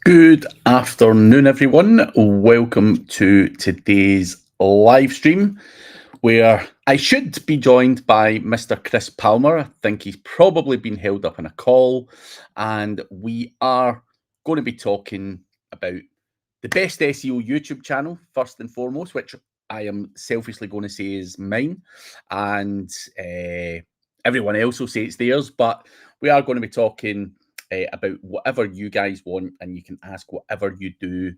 Good afternoon, everyone. Welcome to today's live stream where I should be joined by Mr. Chris Palmer. I think he's probably been held up in a call, and we are going to be talking about the best SEO YouTube channel, first and foremost, which I am selfishly going to say is mine, and everyone else will say it's theirs, but we are going to be talking about whatever you guys want, and you can ask whatever you do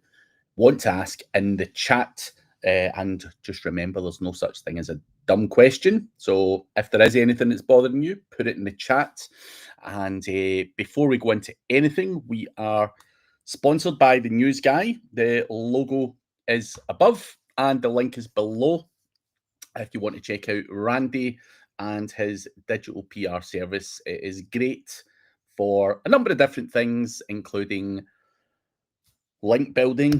want to ask in the chat. And just remember, there's no such thing as a dumb question. So if there is anything that's bothering you, put it in the chat. And before we go into anything, we are sponsored by the News Guy. The logo is above and the link is below if you want to check out Randy and his digital PR service. It is great for a number of different things, including link building,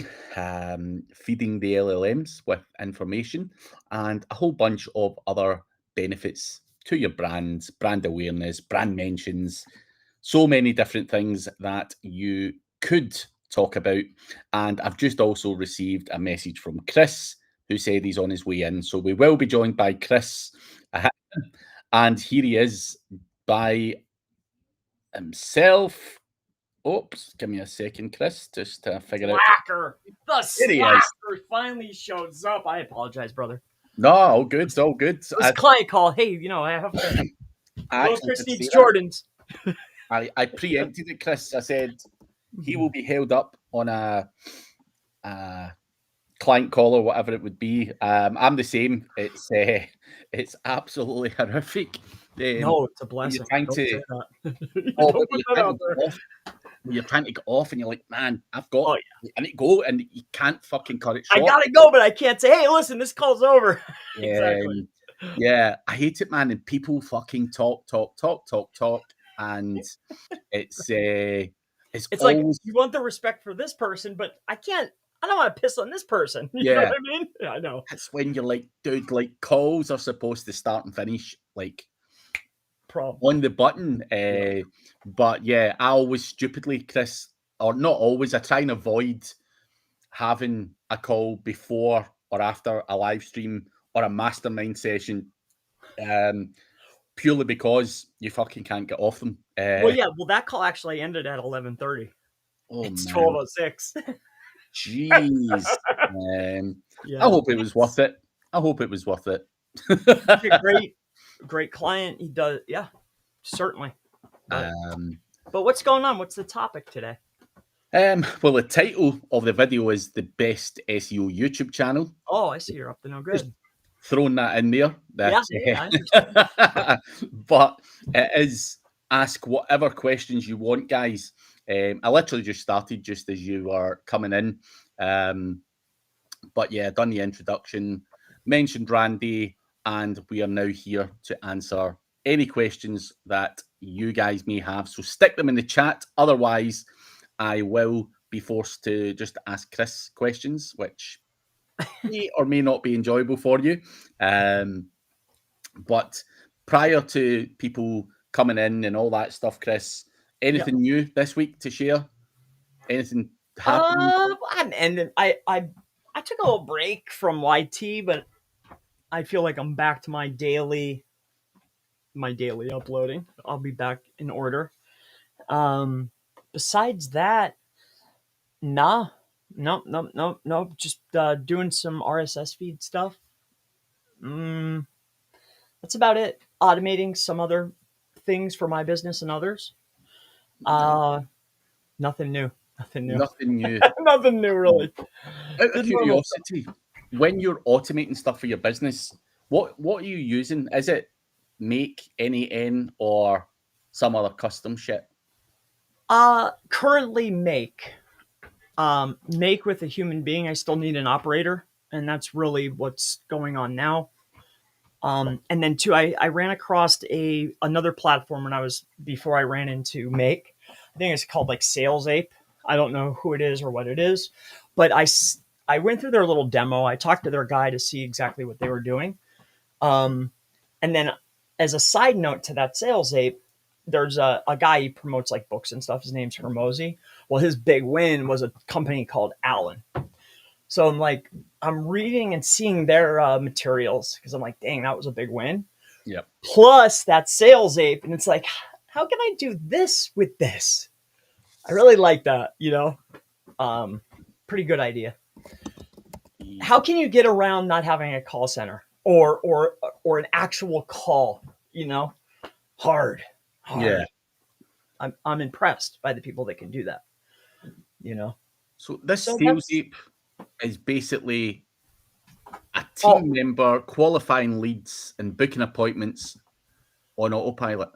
feeding the LLMs with information, and a whole bunch of other benefits to your brands, brand awareness, brand mentions, so many different things that you could talk about. And I've just also received a message from Chris who said he's on his way in. So we will be joined by Chris. And here he is by himself. Oops, give me a second, Chris, just to figure out. The slacker finally shows up. I apologize, brother. No, all good, it's all good. It was a client call. Hey, I have to go Christie's Jordans. I preempted it, Chris. I said he will be held up on a client call or whatever it would be. I'm the same. It's absolutely horrific. No, it's a blessing. You're trying to get off and you're like, man, I need to go, and you can't fucking cut it short. I gotta go, but I can't say, hey, listen, this call's over. Exactly. Yeah, I hate it, man. And people fucking talk, and it's always like you want the respect for this person, but I don't want to piss on this person. You know what I mean? Yeah, I know. It's when you're like, dude, like calls are supposed to start and finish like on the button. But yeah, I always stupidly, Chris, or not always, I try and avoid having a call before or after a live stream or a mastermind session, purely because you fucking can't get off them. Well, that call actually ended at 11:30. It's 12:06. Jeez. I hope it was worth it. Great client. He does, certainly. But what's going on? What's the topic today? Well, the title of the video is the best SEO YouTube channel. Oh, I see you're up to no good. Just throwing that in there. I understand. But it is ask whatever questions you want, guys. I literally just started just as you were coming in. But yeah, done the introduction, mentioned Randy, and we are now here to answer any questions that you guys may have. So stick them in the chat. Otherwise, I will be forced to just ask Chris questions, which may or may not be enjoyable for you. But prior to people coming in and all that stuff, Chris, anything new this week to share? Anything happening? I took a little break from YT, but I feel like I'm back to my daily uploading. I'll be back in order. Besides that, no. Just doing some RSS feed stuff. That's about it. Automating some other things for my business and others. Nothing new. Nothing new. Nothing new, really. Out of curiosity, when you're automating stuff for your business, what are you using? Is it Make, NAN, or some other custom shit? Currently Make. Make with a human being. I still need an operator, and that's really what's going on now. And then two, I ran across another platform before I ran into Make. I think it's called like Sales Ape. I don't know who it is or what it is, but I went through their little demo. I talked to their guy to see exactly what they were doing. And then as a side note to that Sales Ape, there's a guy, he promotes like books and stuff. His name's Hermosi. Well, his big win was a company called Allen. So I'm like, I'm reading and seeing their materials because I'm like, dang, that was a big win. Yep. Plus that sales ape. And it's like, how can I do this with this? I really like that, pretty good idea. How can you get around not having a call center or an actual call, hard. Yeah. I'm impressed by the people that can do that, So this So sales that's ape is basically a team member qualifying leads and booking appointments on autopilot.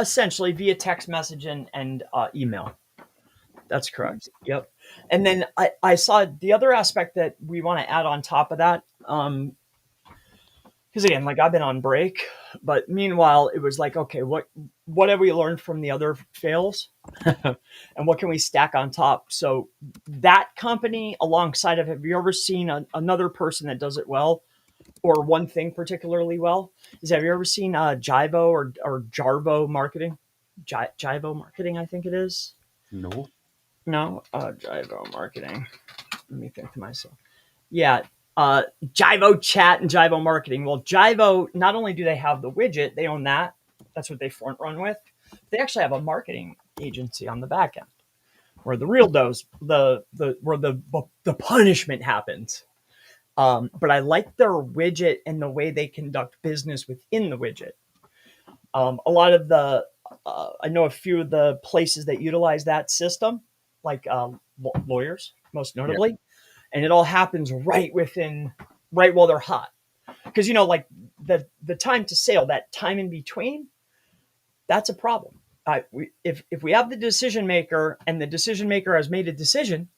essentially via text message and email. That's correct. Yep. And then I saw the other aspect that we want to add on top of that. Because again, like I've been on break, but meanwhile, it was like, okay, what have we learned from the other fails, and what can we stack on top? So that company, alongside of, have you ever seen another person that does it well, or one thing particularly well? Have you ever seen Jivo or Jarvo marketing? Jivo marketing, I think it is. No. No, Jivo marketing. Let me think to myself. Yeah, Jivo chat and Jivo marketing. Well, Jivo, not only do they have the widget, they own that. That's what they front run with. They actually have a marketing agency on the back end, where the real dose, where the punishment happens. But I like their widget and the way they conduct business within the widget. A lot of I know a few of the places that utilize that system, like lawyers, most notably. And it all happens right while they're hot. Because, like the time to sale, that time in between, that's a problem. If we have the decision maker and the decision maker has made a decision,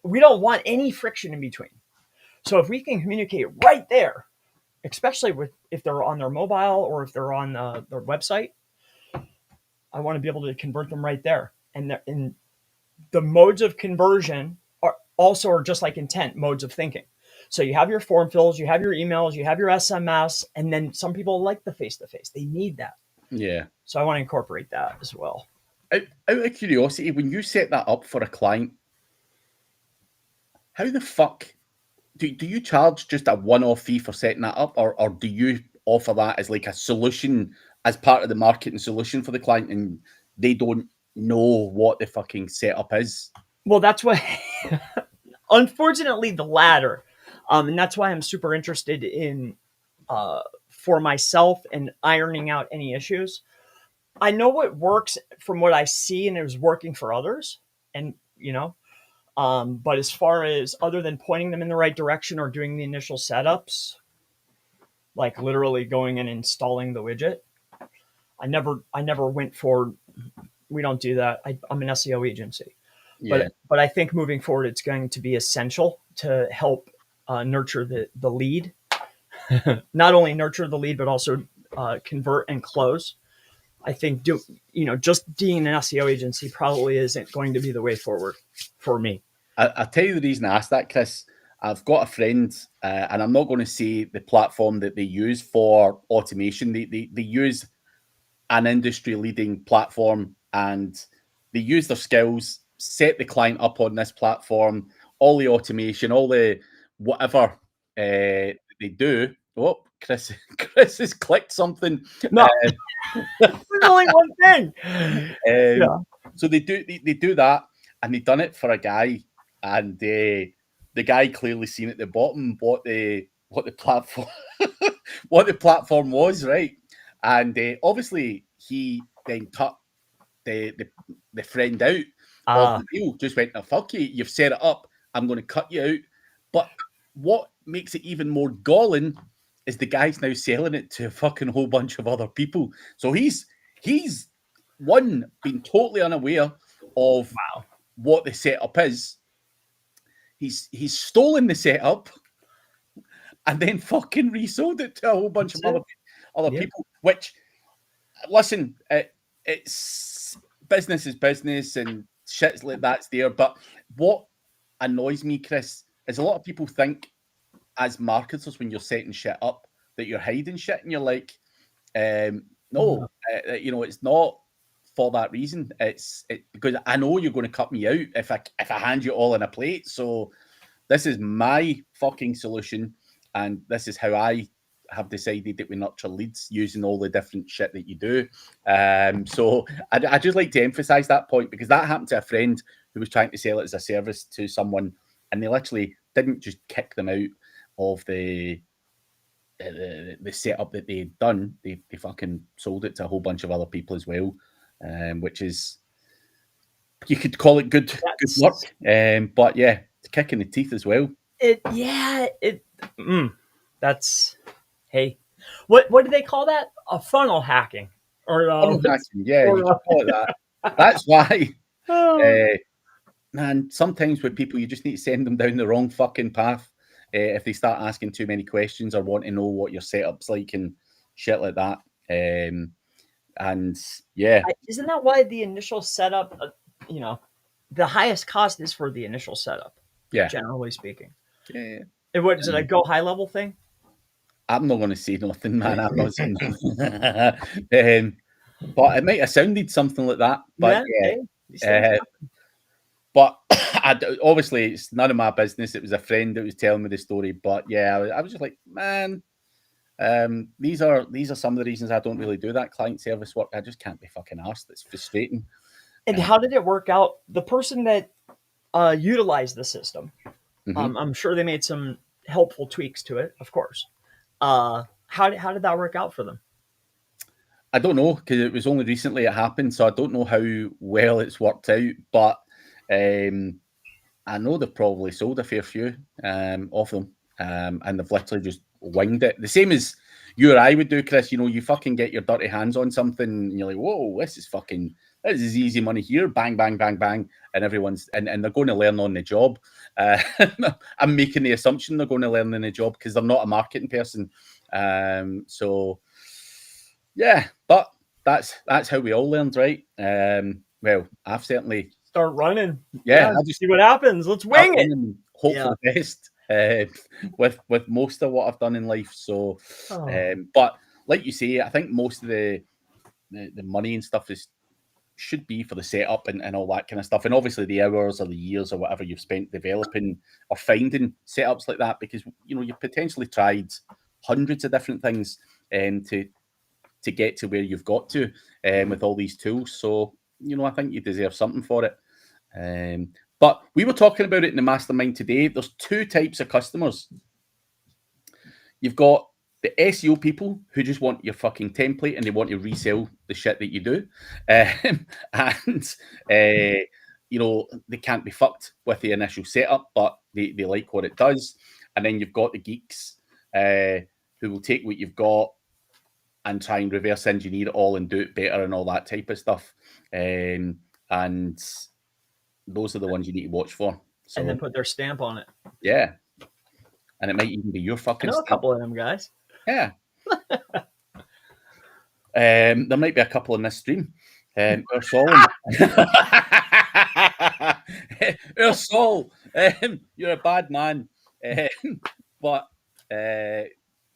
we don't want any friction in between. So if we can communicate right there, especially if they're on their mobile or if they're on their website, I want to be able to convert them right there. And the modes of conversion are just like intent, modes of thinking. So you have your form fills, you have your emails, you have your SMS, and then some people like the face-to-face. They need that. Yeah. So I want to incorporate that as well. Out of curiosity, when you set that up for a client, how the fuck do you charge just a one-off fee for setting that up, or do you offer that as like a solution, as part of the marketing solution for the client, and they don't know what the fucking setup is? Well, that's what, unfortunately, the latter. And that's why I'm super interested in, for myself, and ironing out any issues. I know what works from what I see, and it was working for others. And, but as far as other than pointing them in the right direction or doing the initial setups, like literally going and installing the widget, I never went for, we don't do that. I'm an SEO agency. Yeah. But I think moving forward, it's going to be essential to help nurture the lead. Not only nurture the lead, but also convert and close. I think just being an SEO agency probably isn't going to be the way forward for me. I'll tell you the reason I asked that, Chris. I've got a friend, and I'm not going to say the platform that they use for automation. They use an industry-leading platform, and they use their skills, set the client up on this platform, all the automation, all the whatever they do. Oh, Chris has clicked something. No, there's only one thing. Yeah. So they do that, and they've done it for a guy, and the guy clearly seen at the bottom what the platform what the platform was, right? And obviously he then cut the friend out of the deal. Just went, "No, fuck you, you've set it up, I'm going to cut you out." But what makes it even more galling is the guy's now selling it to a fucking whole bunch of other people. So he's one, been totally unaware of what the setup is. He's stolen the setup and then fucking resold it to a whole bunch of other people. Which, listen, it's business is business and shit's like that's there. But what annoys me, Chris, is a lot of people think as marketers when you're setting shit up that you're hiding shit, and you're like, No, it's not for that reason. It's because I know you're going to cut me out if I hand you all in a plate. So this is my fucking solution, and this is how I have decided that we nurture leads using all the different shit that you do. So I just like to emphasize that point, because that happened to a friend who was trying to sell it as a service to someone, and they literally didn't just kick them out of the setup that they'd done. They fucking sold it to a whole bunch of other people as well, which is, you could call it good work, but yeah, it's a kick in the teeth as well. That's, hey, what do they call that? A funnel hacking, or Funnel hacking, yeah, you just call it that. That's why, man. Sometimes with people, you just need to send them down the wrong fucking path if they start asking too many questions or want to know what your setup's like and shit like that. And yeah, isn't that why the initial setup, the highest cost is for the initial setup? Yeah, generally speaking. Yeah. And what is it? A go high level thing? I'm not going to say nothing, man. I'm not saying nothing. But it might have sounded something like that. But yeah. But obviously, it's none of my business. It was a friend that was telling me the story. But yeah, I was just like, man, these are some of the reasons I don't really do that client service work. I just can't be fucking arsed. It's frustrating. And how did it work out? The person that utilized the system, I'm sure they made some helpful tweaks to it, of course. How did that work out for them? I don't know, because it was only recently it happened, so I don't know how well it's worked out. But I know they've probably sold a fair few of them, and they've literally just winged it. The same as you or I would do, Chris. You fucking get your dirty hands on something, and you're like, whoa, this is easy money here. Bang, bang, bang, bang. And everyone's, and they're going to learn on the job. I'm making the assumption they're going to learn on the job because they're not a marketing person. So yeah, but that's how we all learned, right? Well, I've certainly start running. Yeah, I just see what happens. Let's wing it. Hope for the best with most of what I've done in life. So, but like you say, I think most of the money and stuff should be for the setup and all that kind of stuff, and obviously the hours or the years or whatever you've spent developing or finding setups like that, because you've potentially tried hundreds of different things to get to where you've got to with all these tools. So I think you deserve something for it. But we were talking about it in the mastermind today. There's two types of customers. You've got the SEO people who just want your fucking template and they want to resell the shit that you do. And they can't be fucked with the initial setup, but they like what it does. And then you've got the geeks who will take what you've got and try and reverse engineer it all and do it better and all that type of stuff. And those are the ones you need to watch for. So, and then put their stamp on it. Yeah. And it might even be your fucking stamp. A couple of them guys. Yeah. There might be a couple in this stream. Ursol, you're a bad man. But it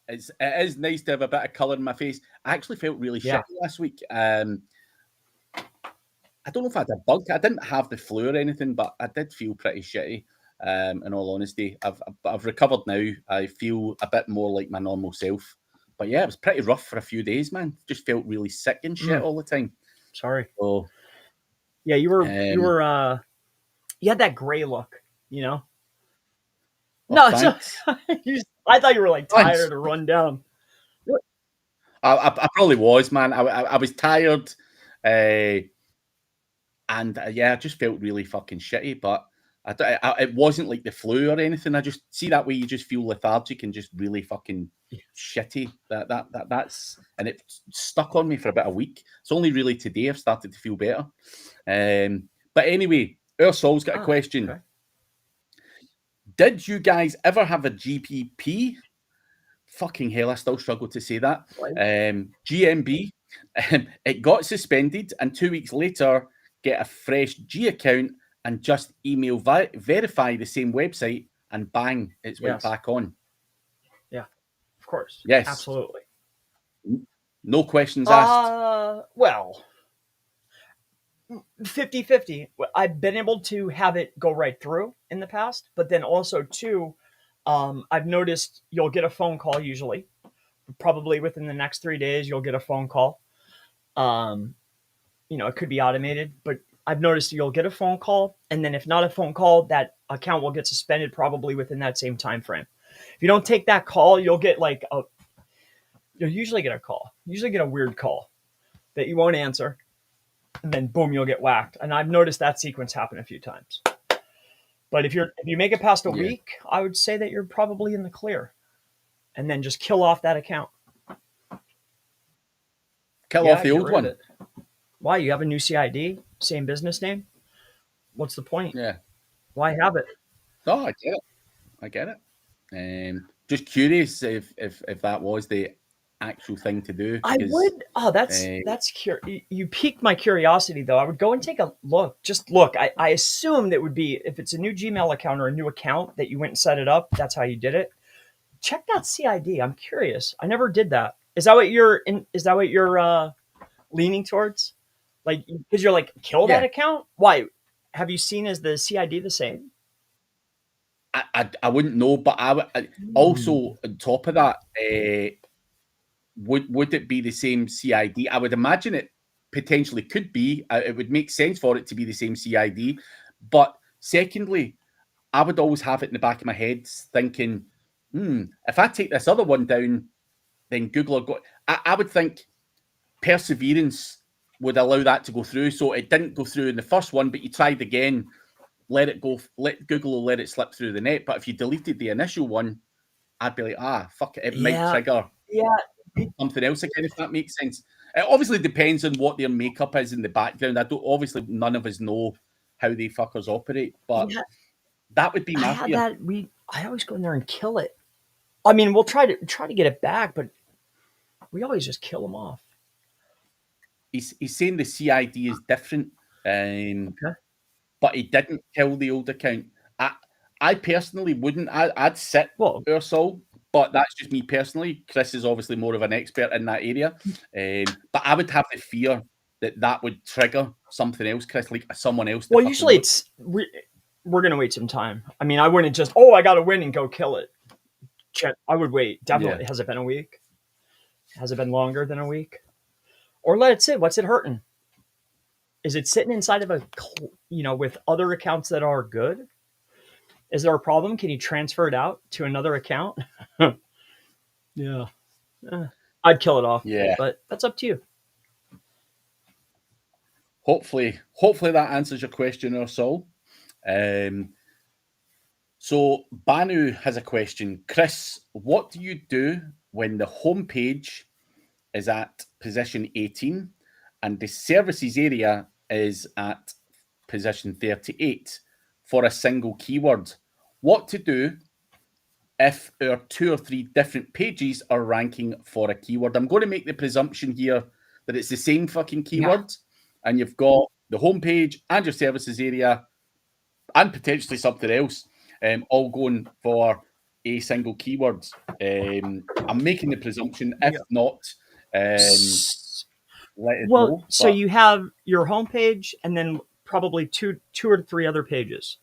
is nice to have a bit of colour in my face. I actually felt really shitty last week. I don't know if I had a bug. I didn't have the flu or anything, but I did feel pretty shitty. In all honesty, I've recovered now. I feel a bit more like my normal self. But yeah, it was pretty rough for a few days, man. Just felt really sick and shit all the time. Sorry. So yeah, you had that gray look, No, I thought you were like tired or run down. I probably was, man. I was tired, and I just felt really fucking shitty. But it wasn't like the flu or anything. I just see that way you just feel lethargic and just really fucking shitty. That's and it stuck on me for about a week. It's only really today I've started to feel better. But anyway, Ursol's got a question. Okay. Did you guys ever have a GPP? Fucking hell, I still struggle to say that. GMB. It got suspended, and 2 weeks later, get a fresh G account and just email verify the same website, and bang, it's went back on. Yeah, of course. Yes, absolutely. No questions asked. Well, 50-50. I've been able to have it go right through in the past, but then also too, I've noticed you'll get a phone call usually, probably within the next 3 days, you'll get a phone call. Um, it could be automated, but I've noticed you'll get a phone call, and then if not a phone call, that account will get suspended probably within that same time frame. If you don't take that call, you'll usually get a call. You usually get a weird call that you won't answer, and then boom, you'll get whacked. And I've noticed that sequence happen a few times. But if you make it past a week, I would say that you're probably in the clear, and then just kill off that account. Kill off the old one. Why? You have a new CID, same business name. What's the point? Yeah. Why have it? No, I get it. Just curious if that was the actual thing to do. I would. Oh, that's you piqued my curiosity, though. I would go and take a look. Just look. I assumed it would be, if it's a new Gmail account or a new account that you went and set it up. That's how you did it. Check that CID. I'm curious. I never did that. Is that what you're leaning towards? Like, because you're like, kill that account? Why? Have you seen, is the CID the same? I wouldn't know, but I also on top of that, would it be the same CID? I would imagine it potentially could be. It would make sense for it to be the same CID. But secondly, I would always have it in the back of my head thinking, if I take this other one down, then Google will go. I would think perseverance would allow that to go through. So it didn't go through in the first one, but you tried again, let it go, let Google let it slip through the net. But if you deleted the initial one, I'd be like, fuck it, it might trigger something else again, if that makes sense. It obviously depends on what their makeup is in the background. Obviously none of us know how they fuckers operate, but that would be my fear. I always go in there and kill it. I mean, we'll try to get it back, but we always just kill them off. He's saying the CID is different, but he didn't kill the old account. I personally wouldn't. I'd sit Ursol, but that's just me personally. Chris is obviously more of an expert in that area, but I would have the fear that would trigger something else, Chris, like someone else. Well, usually we're gonna wait some time. I mean, I wouldn't just I got to win and go kill it. I would wait. Definitely. Has it been a week? Has it been longer than a week? Or let it sit. What's it hurting? Is it sitting inside of with other accounts that are good? Is there a problem? Can you transfer it out to another account? Yeah. I'd kill it off. Yeah. But that's up to you. Hopefully that answers your question, Ursol. So Banu has a question. Chris, what do you do when the homepage is at position 18 and the services area is at position 38 for a single keyword? What to do if our 2 or 3 different pages are ranking for a keyword? I'm going to make the presumption here that it's the same fucking keyword, and you've got the homepage and your services area and potentially something else, all going for a single keyword. I'm making the presumption. If not, let it go. So you have your homepage and then probably two or 3 other pages.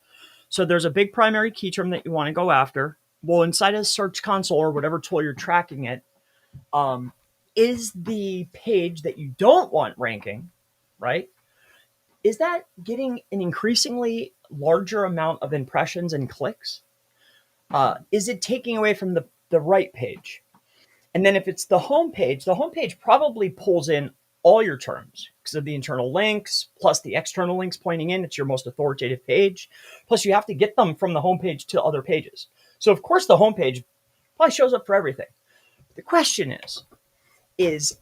So there's a big primary key term that you want to go after. Well, inside of Search Console or whatever tool you're tracking it, is the page that you don't want ranking, right? Is that getting an increasingly larger amount of impressions and clicks? Is it taking away from the right page? And then if it's the homepage probably pulls in all your terms because of the internal links, plus the external links pointing in. It's your most authoritative page. Plus you have to get them from the homepage to other pages. So of course the homepage probably shows up for everything. The question is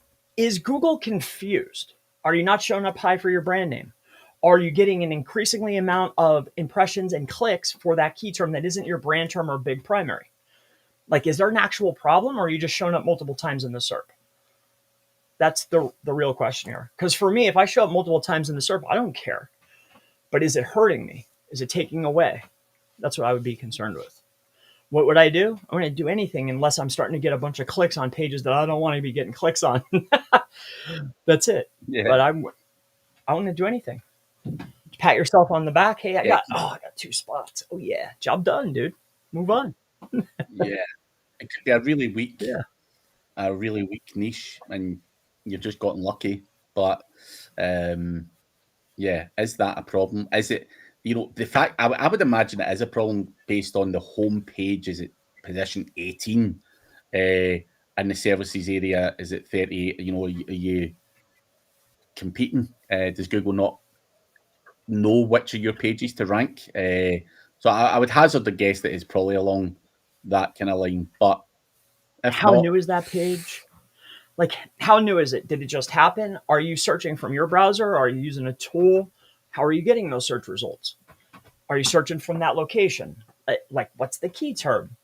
Google confused? Are you not showing up high for your brand name? Are you getting an increasingly amount of impressions and clicks for that key term that isn't your brand term or big primary? Like, is there an actual problem, or are you just showing up multiple times in the SERP? That's the real question here. Because for me, if I show up multiple times in the SERP, I don't care. But is it hurting me? Is it taking away? That's what I would be concerned with. What would I do? I'm going to do anything unless I'm starting to get a bunch of clicks on pages that I don't want to be getting clicks on. That's it. Yeah. But I want to do anything. Pat yourself on the back. Hey, I Yeah. got 2 spots. Oh yeah, job done, dude. Move on. Yeah. It could be a really weak, Yeah. niche, and you've just gotten lucky. But yeah, is that a problem? Is it, the fact, I would imagine it is a problem based on the home page. Is it position 18? In the services area, is it 30? Are you competing? Does Google not know which of your pages to rank? So I would hazard a guess that it's probably along that kind of line. But if How not, new is that page? Like, how new is it? Did it just happen? Are you searching from your browser? Are you using a tool? How are you getting those search results? Are you searching from that location? Like, what's the key term?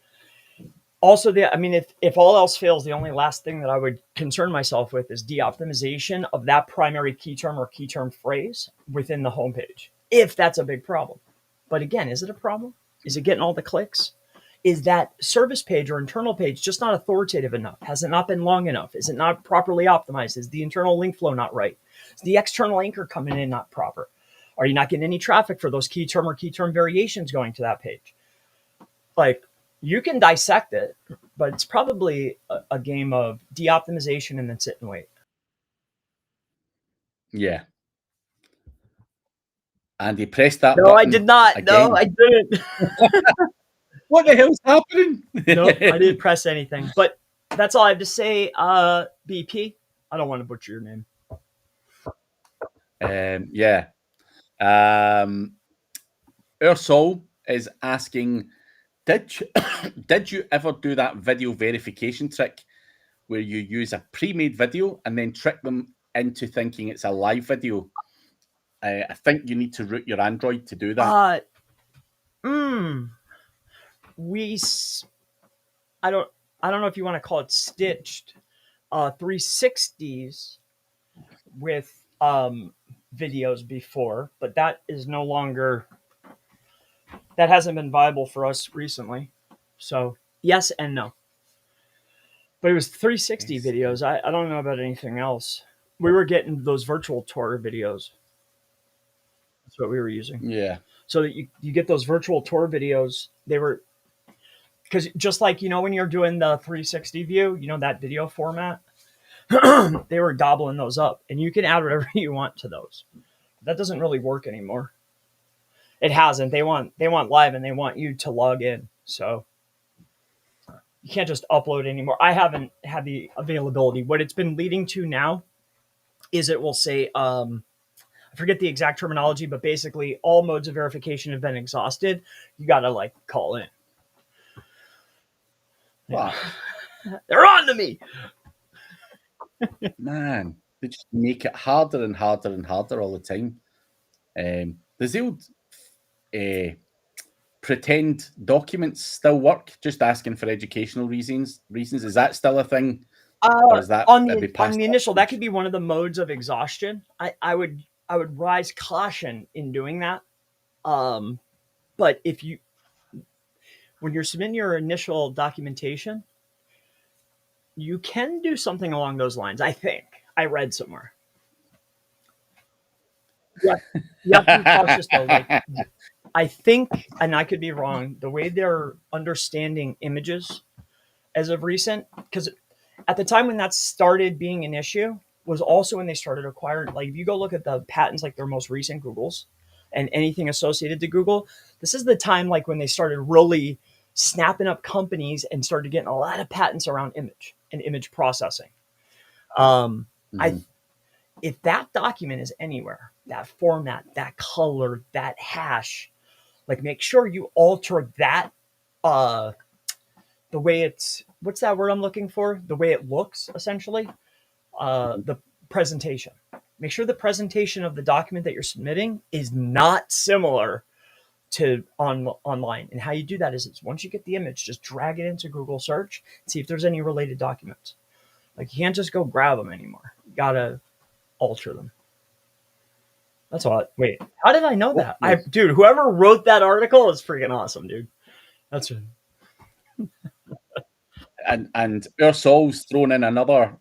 Also, if all else fails, the only last thing that I would concern myself with is de-optimization of that primary key term or key term phrase within the homepage, if that's a big problem. But again, is it a problem? Is it getting all the clicks? Is that service page or internal page just not authoritative enough? Has it not been long enough? Is it not properly optimized? Is the internal link flow not right? Is the external anchor coming in not proper? Are you not getting any traffic for those key term or key term variations going to that page? Like, you can dissect it, but it's probably a game of de-optimization and then sit and wait. yeah. And he pressed that No, button. I did not. Again. No, I didn't. What the hell's happening? No, I didn't press anything. But that's all I have to say. BP. I don't want to butcher your name. Yeah. Ursol is asking, did you ever do that video verification trick where you use a pre-made video and then trick them into thinking it's a live video? I think you need to root your Android to do that. I don't know if you want to call it stitched 360s with videos before, but that is no longer, that hasn't been viable for us recently. So yes and no. But it was 360 Yes. videos. I don't know about anything else. We were getting those virtual tour videos. That's what we were using. Yeah. So that you get those virtual tour videos. They were, because just like, when you're doing the 360 view, that video format, they were gobbling those up, and you can add whatever you want to those. That doesn't really work anymore. It hasn't. They want live, and they want you to log in. So you can't just upload anymore. I haven't had the availability. What it's been leading to now is it will say, I forget the exact terminology, but basically all modes of verification have been exhausted. You got to call in. Wow. They're on to me. Man, they just make it harder and harder and harder all the time. Does the old pretend documents still work? Just asking for educational reasons. Is that still a thing? Or is that on the initial? That could be one of the modes of exhaustion. I would rise caution in doing that. But when you're submitting your initial documentation, you can do something along those lines. I think I read somewhere. Yeah, you have to be cautious though. I think, and I could be wrong, the way they're understanding images as of recent, because at the time when that started being an issue was also when they started acquiring, if you go look at the patents, their most recent Googles and anything associated to Google, this is the time when they started really snapping up companies and started getting a lot of patents around image and image processing. If that document is anywhere, that format, that color, that hash, make sure you alter that, the way it's, what's that word I'm looking for? The way it looks, essentially. The presentation. Make sure the presentation of the document that you're submitting is not similar to online. And how you do that is once you get the image, just drag it into Google search and see if there's any related documents. You can't just go grab them anymore. You gotta alter them. That's all. Wait, how did I know that? Dude, whoever wrote that article is freaking awesome, dude. That's And Ursol's thrown in another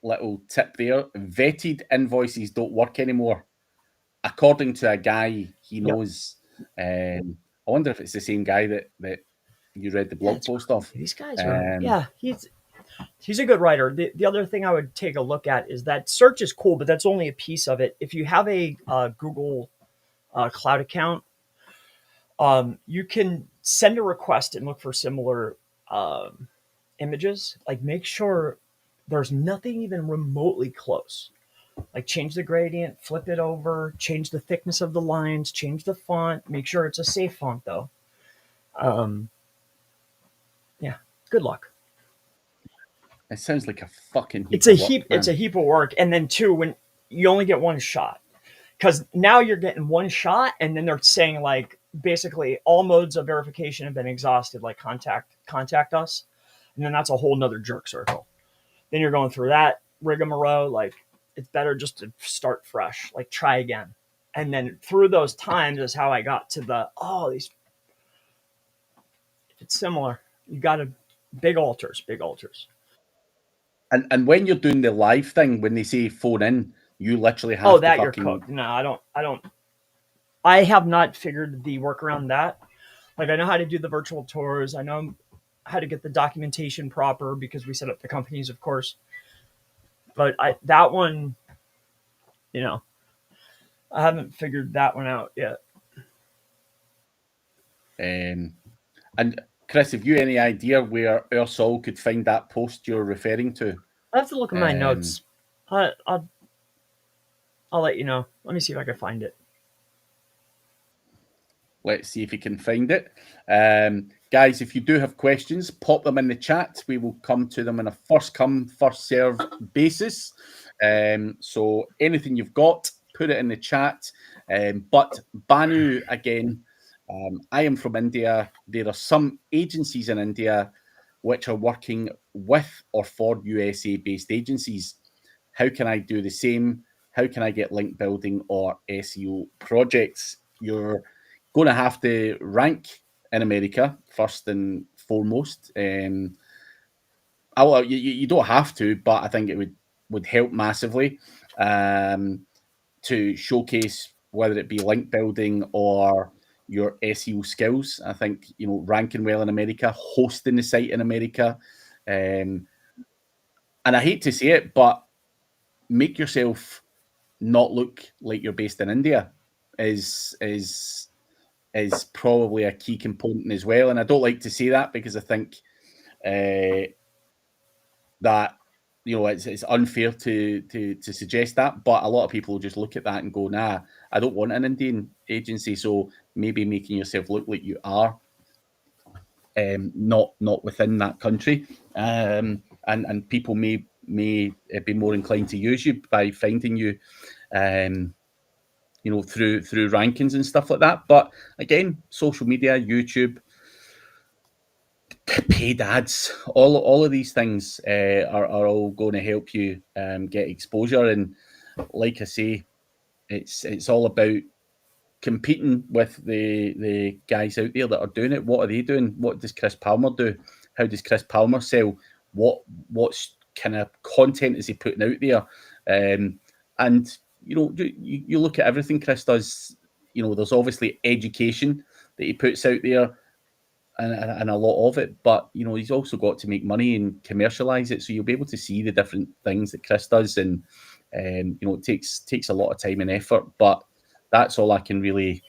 little tip there. Vetted invoices don't work anymore, according to a guy he Yep. knows. I wonder if it's the same guy that you read the Yeah, blog it's post of. these guys are. Um, Yeah, he's a good writer. The other thing I would take a look at is that search is cool, but that's only a piece of it. If you have a Google Cloud account, you can send a request and look for similar images. Like, make sure there's nothing even remotely close. Like, change the gradient, flip it over, change the thickness of the lines, change the font. Make sure it's a safe font though. Um, yeah, good luck. it sounds like a fucking It's heap a of work, heap. It's a man. heap of work, and then two, when you only get one shot, because now you're getting one shot, and then they're saying like basically all modes of verification have been exhausted. Like, contact us, and then that's a whole nother jerk circle. Then you're going through that rigmarole. Like, it's better just to start fresh. Like, try again, and then through those times is how I got to the these. If it's similar, you got to big altars, big altars. And when you're doing the live thing, when they say phone in, you literally Oh, have to that you're fucking. cooked. No, I don't. I have not figured the work around that. Like, I know how to do the virtual tours. I know how to get the documentation proper because we set up the companies, of course. But that one, you know, I haven't figured that one out yet. Um, and Chris, have you any idea where Ursol could find that post you're referring to? I have to look at my Um, notes. I'll let you know. Let me see if I can find it. Let's see if you can find it. Guys, if you do have questions, pop them in the chat. We will come to them on a first come, first serve basis. So anything you've got, put it in the chat. But Banu, again, I am from India. There are some agencies in India which are working with or for USA based agencies. How can I do the same? How can I get link building or SEO projects? You're going to have to rank in America first and foremost. You don't have to, but I think it would help massively to showcase whether it be link building or your SEO skills. I think ranking well in America, hosting the site in America, and I hate to say it, but make yourself not look like you're based in India is probably a key component as well. And I don't like to say that because I think that it's unfair to suggest that, but a lot of people just look at that and go, nah, I don't want an Indian agency. So maybe making yourself look like you are not within that country, and people may be more inclined to use you by finding you through rankings and stuff like that. But again, social media, YouTube, paid ads, all of these things are all going to help you get exposure. And like I say, it's all about competing with the guys out there that are doing it. What are they doing? What does Chris Palmer do? How does Chris Palmer sell? What's kind of content is he putting out there? And you look at everything Chris does. There's obviously education that he puts out there, and a lot of it, but he's also got to make money and commercialize it. So you'll be able to see the different things that Chris does, and it takes a lot of time and effort. But that's all I can really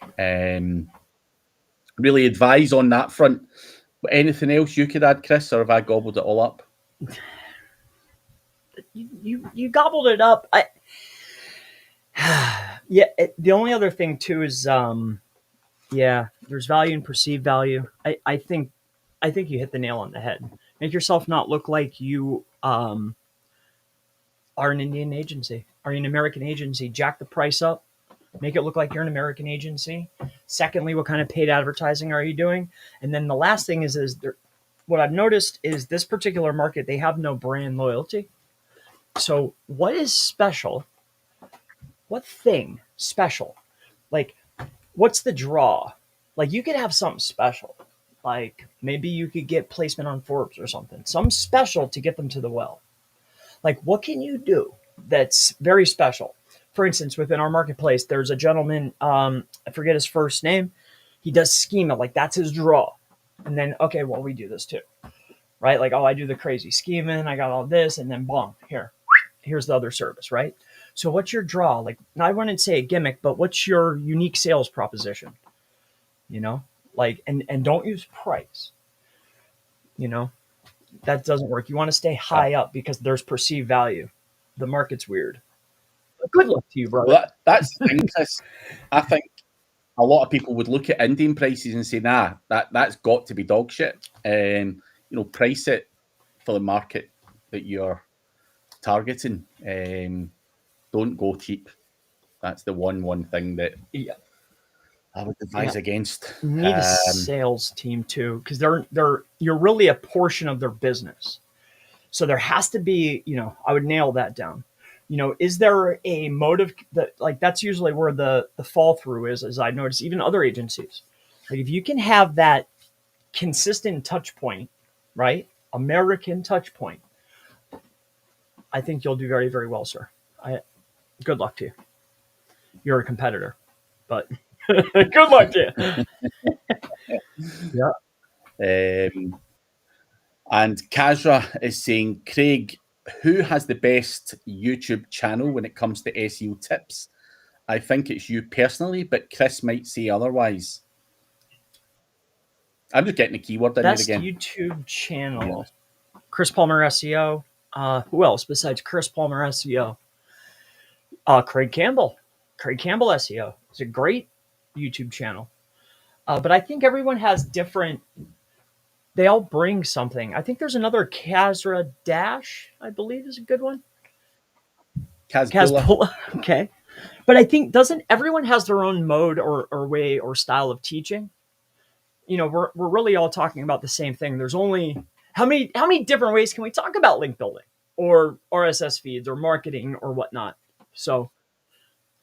advise on that front. But anything else you could add, Chris, or have I gobbled it all up? You gobbled it up. Yeah. The only other thing too is there's value in perceived value. I think you hit the nail on the head. Make yourself not look like you are an Indian agency. Are you an American agency? Jack the price up. Make it look like you're an American agency. Secondly, what kind of paid advertising are you doing? And then the last thing is what I've noticed is this particular market, they have no brand loyalty. So what is special? What thing special? Like, what's the draw? Like, you could have something special, Like maybe you could get placement on Forbes or something, some special to get them to the well. Like what can you do that's very special? For instance, within our marketplace, there's a gentleman, I forget his first name. He does schema, like that's his draw. And then, okay, well, we do this too, right? Like, oh, I do the crazy scheming, I got all this, and then boom, here's the other service, right? So what's your draw? Like, I wouldn't say a gimmick, but what's your unique sales proposition? You know, like, and don't use price. You know, that doesn't work. You want to stay Yeah. high up because there's perceived value. The market's weird. But good luck to you, brother. Well, that's the thing, Chris. I think a lot of people would look at Indian prices and say, nah, that's got to be dog shit. And, price it for the market that you're targeting. Don't go cheap. That's the one thing that I would advise against. You need a sales team too, because you're really a portion of their business. So there has to be, I would nail that down. Is there a motive that that's usually where the fall through is, as I notice, even other agencies. Like if you can have that consistent touch point, right? American touch point, I think you'll do very, very well, sir. Good luck to you. You're a competitor, but good luck to you. Yeah. And Kazra is saying, Craig, who has the best YouTube channel when it comes to SEO tips? I think it's you personally, but Chris might say otherwise. I'm just getting the keyword in Best here again. YouTube channel. Yeah. Chris Palmer SEO. Who else besides Chris Palmer SEO? Craig Campbell. Craig Campbell SEO. It's a great YouTube channel. But I think everyone has different. They all bring something. I think there's another Kazra Dash, I believe is a good one. Kazbula. Okay. But I think doesn't everyone has their own mode or way or style of teaching? We're really all talking about the same thing. There's only how many different ways can we talk about link building or RSS feeds or marketing or whatnot? So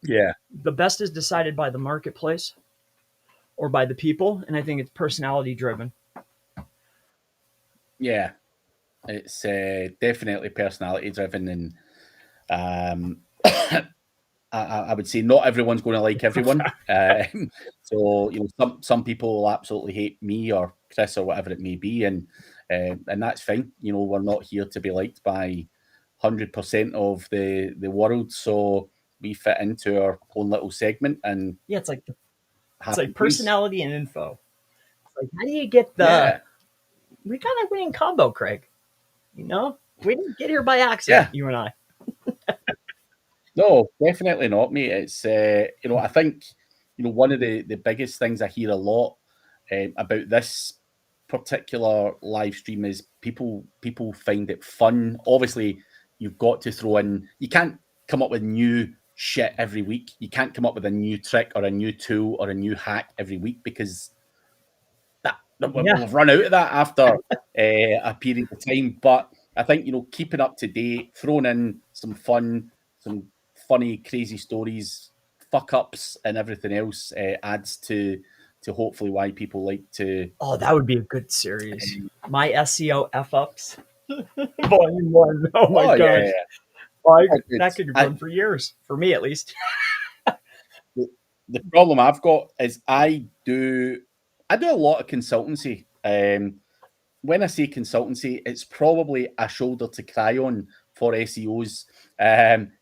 yeah, the best is decided by the marketplace or by the people. And I think it's personality driven. Yeah, it's definitely personality driven. And I would say not everyone's going to like everyone. So some people will absolutely hate me or Chris or whatever it may be, and that's fine. We're not here to be liked by 100% of the world. So we fit into our own little segment, and yeah, it's like personality and info. It's like how do you get the? Yeah. We got a winning combo, Craig. We didn't get here by accident. Yeah. You and I. No, definitely not, mate. It's I think one of the biggest things I hear a lot about this particular live stream is people find it fun. Obviously, you've got to throw in. You can't come up with new shit every week. You can't come up with a new trick or a new tool or a new hack every week because we've run out of that after a period of time. But I think keeping up to date, throwing in some fun, some funny, crazy stories, fuck ups, and everything else adds to hopefully why people like to. Oh, that would be a good series. My SEO F ups, Volume 1. Oh my gosh, yeah. That could run for years, for me at least. The problem I've got is I do a lot of consultancy. When I say consultancy, it's probably a shoulder to cry on for SEOs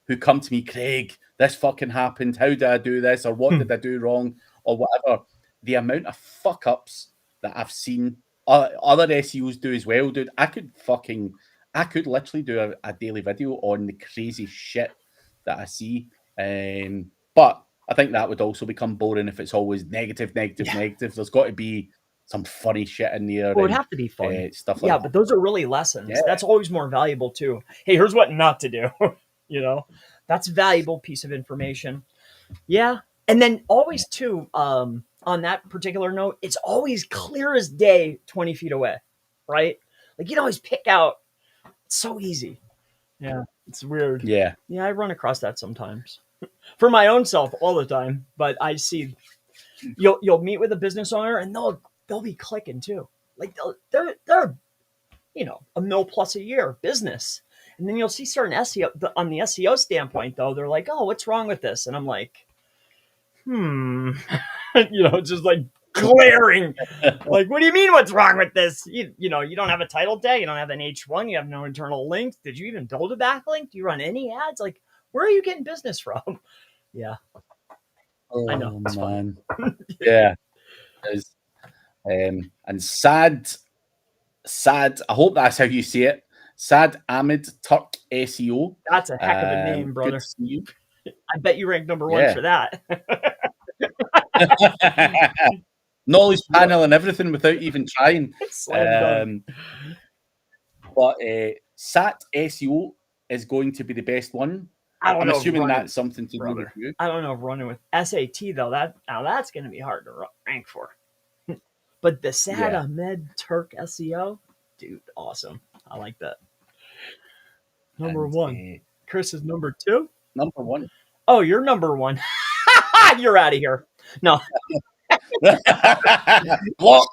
who come to me, Craig, this fucking happened. How did I do this? Or what did I do wrong? Or whatever. The amount of fuck ups that I've seen other SEOs do as well, dude. I could literally do a daily video on the crazy shit that I see. But I think that would also become boring if it's always negative. There's got to be some funny shit in there. Well, it would have to be fun. Stuff like that. But those are really lessons. Yeah. That's always more valuable too. Hey, here's what not to do. That's a valuable piece of information. Yeah. And then always too, on that particular note, it's always clear as day 20 feet away, right? Like you can always pick out. It's so easy. Yeah. It's weird. Yeah. Yeah. I run across that sometimes for my own self all the time, but I see you'll meet with a business owner and they'll be clicking too. Like they're $1 million plus a year business. And then you'll see certain SEO on the SEO standpoint, though, they're like, oh, what's wrong with this? And I'm like, just like glaring. Like, what do you mean what's wrong with this? You don't have a title tag, you don't have an H1, you have no internal links. Did you even build a backlink? Do you run any ads? Like, where are you getting business from? Yeah. Oh, I know. It's man. Yeah. And Sad, I hope that's how you say it. Sad Ahmed Turk SEO. That's a heck of a name, brother. Good to see you. I bet you ranked number one for that. Knowledge panel and everything without even trying. But SAT SEO is going to be the best one. I'm assuming that's something to do with you. I don't know if running with SAT though. That's going to be hard to rank for. But the Sad Ahmed Turk SEO, dude, awesome. I like that. Number one. Chris is number two. Number one. Oh, you're number one. You're out of here. No. Look. No.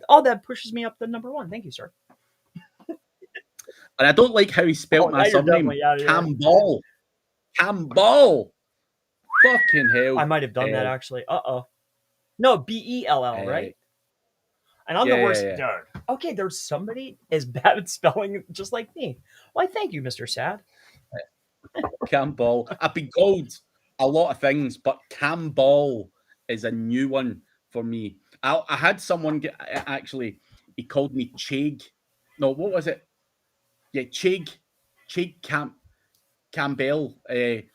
Oh, that pushes me up to number one. Thank you, sir. And I don't like how he spelled my surname. Campbell. Fucking hell. I might have done that actually. No, Bell, right? And I'm the worst. Dude. Okay, there's somebody as bad at spelling just like me. Why, thank you, Mr. Sad. Campbell. I've been called a lot of things, but Campbell is a new one for me. I had someone he called me Chig. No, what was it? Yeah, Chig Campbell.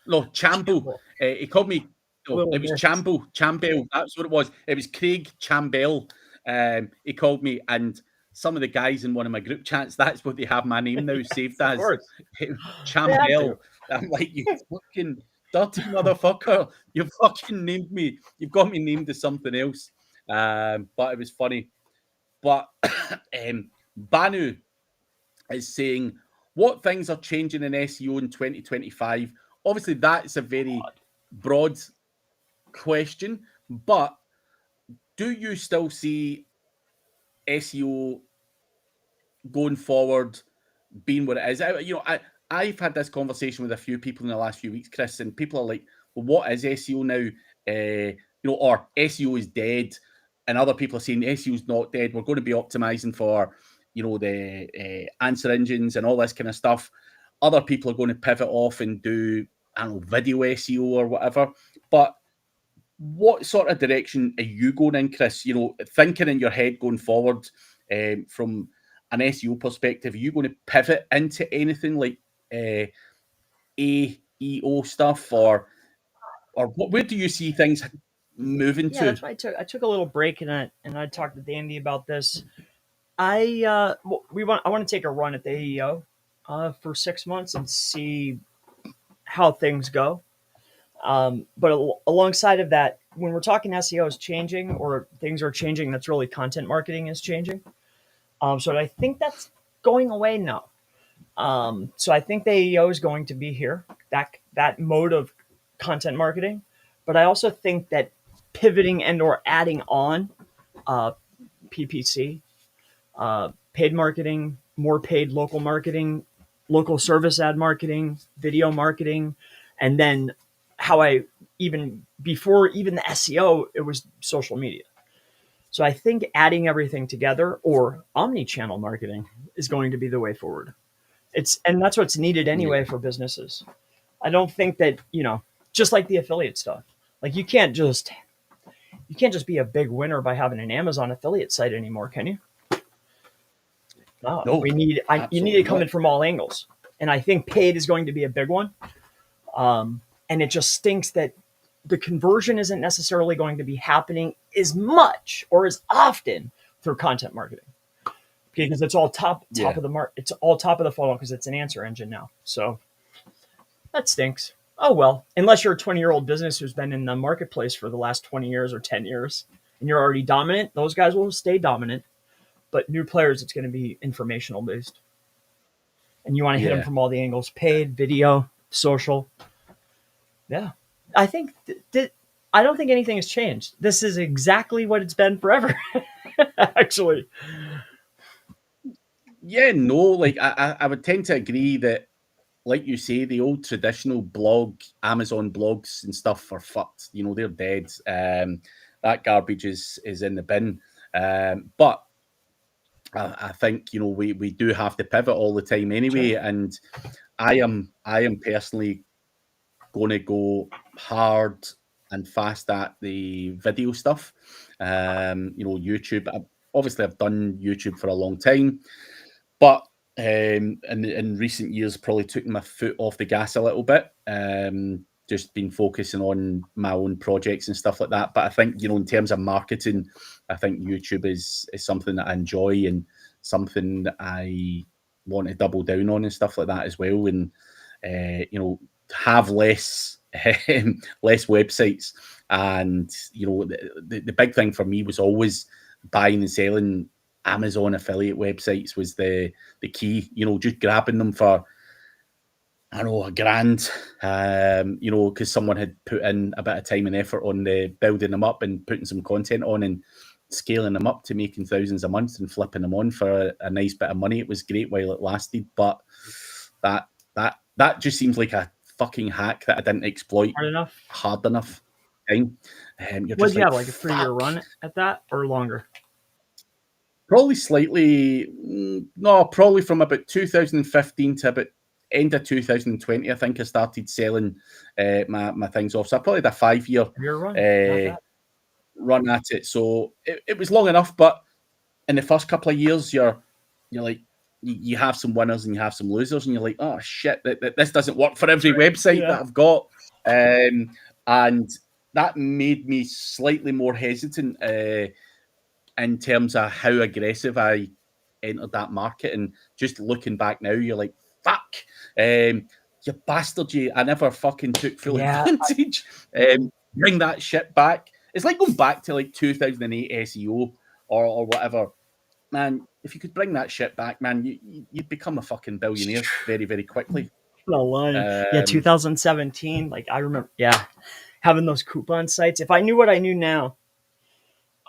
No, Chambo. He called me. No, it was Chambell. That's what it was. It was Craig Chambell. He called me, and some of the guys in one of my group chats, that's what they have my name now saved as. Chambell. I'm like, you fucking dirty motherfucker. You fucking named me. You've got me named as something else. But it was funny. But Banu is saying, what things are changing in SEO in 2025? Obviously, that's a very broad question, but do you still see SEO going forward being what it is? I've had this conversation with a few people in the last few weeks, Chris, and people are like, well, what is SEO now? Or SEO is dead. And other people are saying SEO is not dead. We're going to be optimizing for, the answer engines and all this kind of stuff. Other people are going to pivot off and do, video SEO or whatever. But what sort of direction are you going in, Chris? Thinking in your head going forward from an SEO perspective, are you going to pivot into anything like AEO stuff, or where do you see things moving to? That's why I took a little break and I talked to Dandy about this. I want to take a run at the AEO for 6 months and see how things go. But alongside of that, when we're talking SEO is changing or things are changing, that's really content marketing is changing. So I think that's going away now. So I think the AEO is going to be here, that mode of content marketing. But I also think that pivoting and or adding on PPC, paid marketing, more paid local marketing, local service ad marketing, video marketing, and then before the SEO, it was social media. So I think adding everything together or omni-channel marketing is going to be the way forward. And that's what's needed anyway for businesses. I don't think that, just like the affiliate stuff, like you can't just be a big winner by having an Amazon affiliate site anymore, can you? No, you need to come in from all angles. And I think paid is going to be a big one. And it just stinks that the conversion isn't necessarily going to be happening as much or as often through content marketing, because it's all top of the it's all top of the funnel because it's an answer engine now. So that stinks. Oh, well, unless you're a 20-year-old business who's been in the marketplace for the last 20 years or 10 years and you're already dominant, those guys will stay dominant. But new players, it's going to be informational based. And you want to hit them from all the angles: paid, video, social. Yeah. I think I don't think anything has changed. This is exactly what it's been forever. Actually, Yeah, no, like I would tend to agree that, like you say, the old traditional blog, Amazon blogs and stuff are fucked. You know, they're dead. That garbage is in the bin. But I think, you know, we do have to pivot all the time anyway. sure. And I am personally going to go hard and fast at the video stuff. You know, YouTube. Obviously, I've done YouTube for a long time, but in recent years, probably took my foot off the gas a little bit. Just been focusing on my own projects and stuff like that. But I think, you know, in terms of marketing, I think YouTube is something that I enjoy and something that I want to double down on and stuff like that as well. And you know, have less less websites. And you know, the big thing for me was always buying and selling Amazon affiliate websites was the key. You know, just grabbing them for, I don't know, $1,000. You know, because someone had put in a bit of time and effort on the building them up and putting some content on and scaling them up to making thousands a month and flipping them on for a nice bit of money. It was great while it lasted, but that just seems like a fucking hack that I didn't exploit Hard enough. hard enough time. You're What just did you like, have, like a 3-year fuck. run at that or longer? Probably slightly, no, probably from about 2015 to about end of 2020. I think I started selling my things off. So I probably had a 5 year 3-year run, not uh, bad. run at it. So it was long enough, but in the first couple of years, you're like, you have some winners and you have some losers, and you're like, oh shit, this doesn't work for every website Yeah. that I've got. And that made me slightly more hesitant in terms of how aggressive I entered that market. And just looking back now, you're like, fuck, you bastard, you. I never fucking took full Yeah. advantage. Bring that shit back. It's like going back to like 2008 SEO or whatever. Man, if you could bring that shit back, man, you'd become a fucking billionaire very, very quickly. No lying. Yeah, Um, 2017. Like I remember, yeah, having those coupon sites. If I knew what I knew now,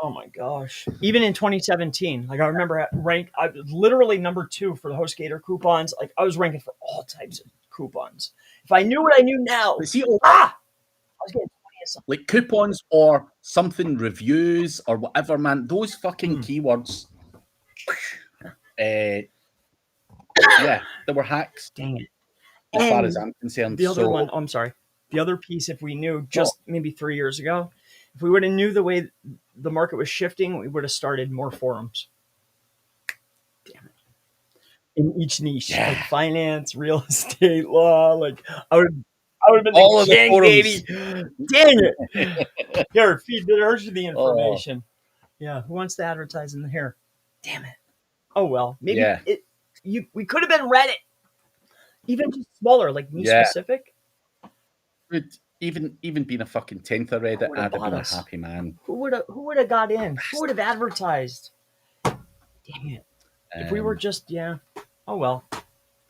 oh my gosh. Even in 2017, like I remember I was literally number 2 for the HostGator coupons. Like I was ranking for all types of coupons. If I knew what I knew now, but see, I was getting 20 of something. like coupons or something reviews or whatever, man, those fucking keywords, yeah, they were hacks Dang it. as far as And I'm concerned. the other one, So, oh, I'm sorry. The other piece, if we knew well, just maybe 3 years ago, if we would have knew the way the market was shifting, we would have started more forums. Damn it. In each niche, like yeah, finance, real estate, law, like I would have been the all of the king, forums. baby. Dang it. Here, feed the Oh, information. Yeah, who wants to advertise in here? Damn it. Oh well, maybe yeah, we could have been Reddit. Even just smaller, like niche yeah. specific. But even being a fucking tenth of Who Reddit, would have I'd have bought been a us? happy man. Who would have got in? Who would have advertised? Dang it. If we were Um, just, yeah. Oh well.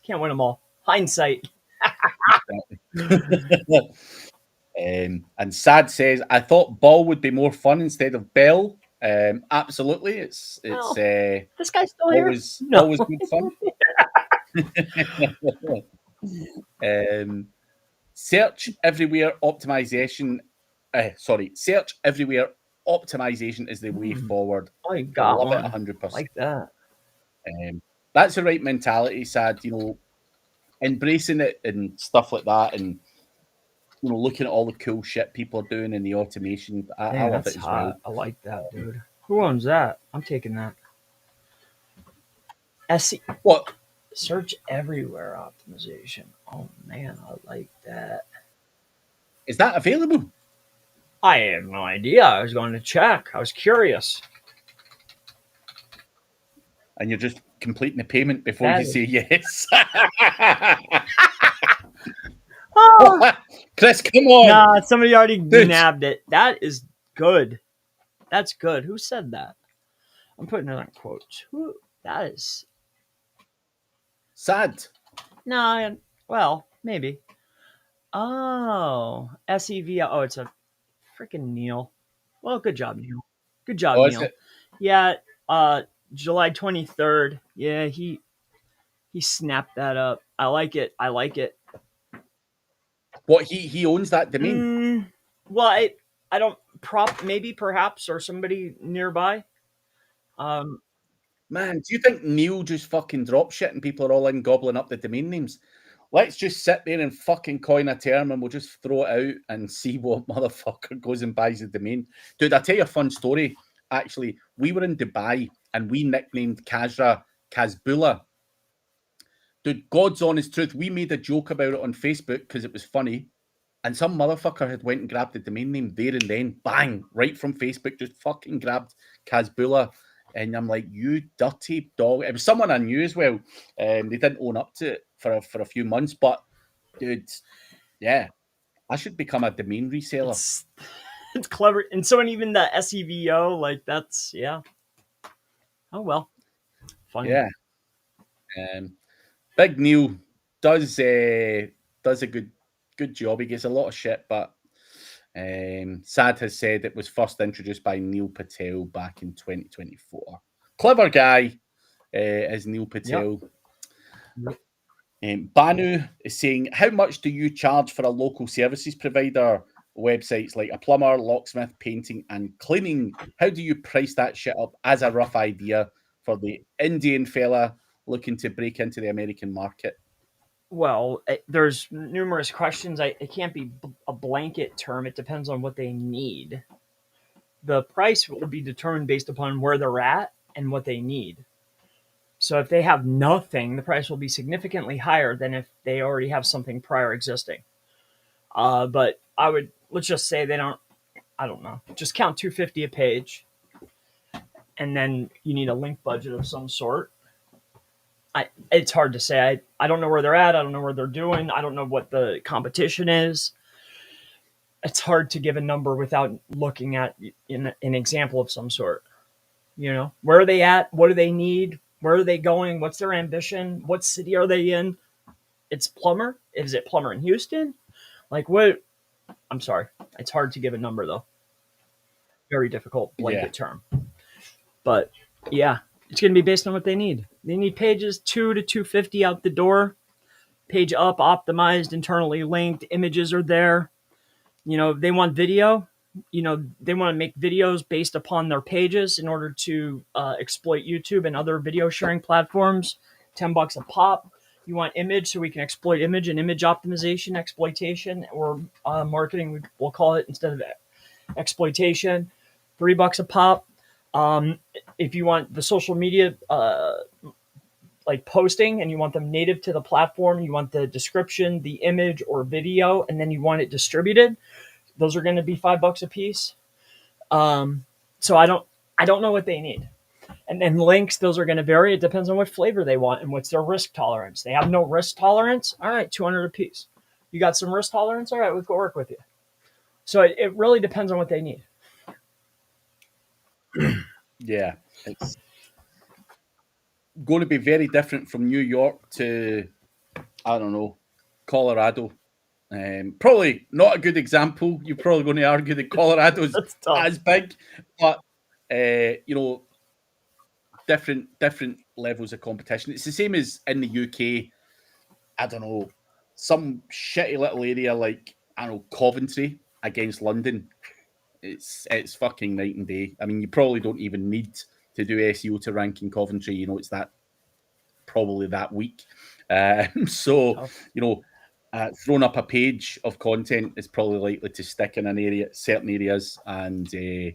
Can't win them all. Hindsight. and Sad says, I thought Ball would be more fun instead of Bell. Absolutely, it's Well, this guy's still here? No. always good fun. Search everywhere optimization. Search everywhere optimization is the way forward. Oh, you I got love it one. 100%. Like that. That's the right mentality, Sad. You know, embracing it and stuff like that, and you know, looking at all the cool shit people are doing in the automation. I Dang, love that's it as well. hot. I like that, dude. Who owns that? I'm taking that. SE What search everywhere optimization. Oh man, I like that. is that available? I have no idea. I was going to check. I was curious. And you're just completing the payment before That you is say yes. oh, Chris, come on. nah, somebody already Dude. nabbed it. That is good. That's good. Who said that? I'm putting it on quotes. Who? That is Sad. no. Well, maybe. Oh, SEV. Oh, it's a Freaking Neil. Well, good job, Neil. Good job, Oh, is Neil. it? Yeah, July 23rd. Yeah, he snapped that up. I like it. I like it. What, he owns that domain? Well, I don't maybe perhaps or somebody nearby. Man, do you think Neil just fucking drop shit and people are all in gobbling up the domain names? Let's just sit there and fucking coin a term and we'll just throw it out and see what motherfucker goes and buys the domain. Dude, I'll tell you a fun story. Actually, we were in Dubai and we nicknamed Kazra Kazbula. Dude, God's honest truth, we made a joke about it on Facebook because it was funny. And some motherfucker had went and grabbed the domain name there and then, bang, right from Facebook, just fucking grabbed Kazbula. And I'm like, you dirty dog. It was someone I knew as well. They didn't own up to it for a few months. But, dude, yeah, I should become a domain reseller. It's clever. And so, and even the SEVO, like that's, yeah. Oh, well. Funny. Yeah. Big Neil does a good job. He gets a lot of shit, but Sad has said it was first introduced by Neil Patel back in 2024. Clever guy is Neil Patel. Yep. Banu is saying, how much do you charge for a local services provider? Websites like a plumber, locksmith, painting, and cleaning. How do you price that shit up as a rough idea for the Indian fella looking to break into the American market? Well, there's numerous questions. It can't be a blanket term. It depends on what they need. The price will be determined based upon where they're at and what they need. So if they have nothing, the price will be significantly higher than if they already have something prior existing. But let's just say they don't. I don't know. Just count $250 a page, and then you need a link budget of some sort. It's hard to say. I don't know where they're at. I don't know where they're doing. I don't know what the competition is. It's hard to give a number without looking at an example of some sort. Where are they at? What do they need? Where are they going? What's their ambition? What city are they in? It's plumber. Is it plumber in Houston? Like what? I'm sorry. It's hard to give a number though. Very difficult blanket term. But yeah, it's going to be based on what they need. They need pages 2 to 250 out the door. Page up, optimized, internally linked. Images are there. They want video. They want to make videos based upon their pages in order to exploit YouTube and other video sharing platforms. $10 a pop. You want image, so we can exploit image and image optimization, exploitation, or marketing, we'll call it, instead of exploitation. $3 a pop. If you want the social media like posting and you want them native to the platform, you want the description, the image or video, and then you want it distributed, those are going to be $5 a piece. So I don't know what they need. And then links, those are going to vary. It depends on what flavor they want and what's their risk tolerance. They have no risk tolerance. All right, 200 a piece. You got some risk tolerance? All right, we'll go work with you. So it really depends on what they need. Yeah, it's going to be very different from New York to, I don't know, Colorado. Probably not a good example. You're probably going to argue that Colorado's as big, but different levels of competition. It's the same as in the UK. I don't know, some shitty little area like, I don't know, Coventry against London. It's fucking night and day. I mean, you probably don't even need to do SEO to rank in Coventry. It's probably that weak. So, throwing up a page of content is probably likely to stick in certain areas. And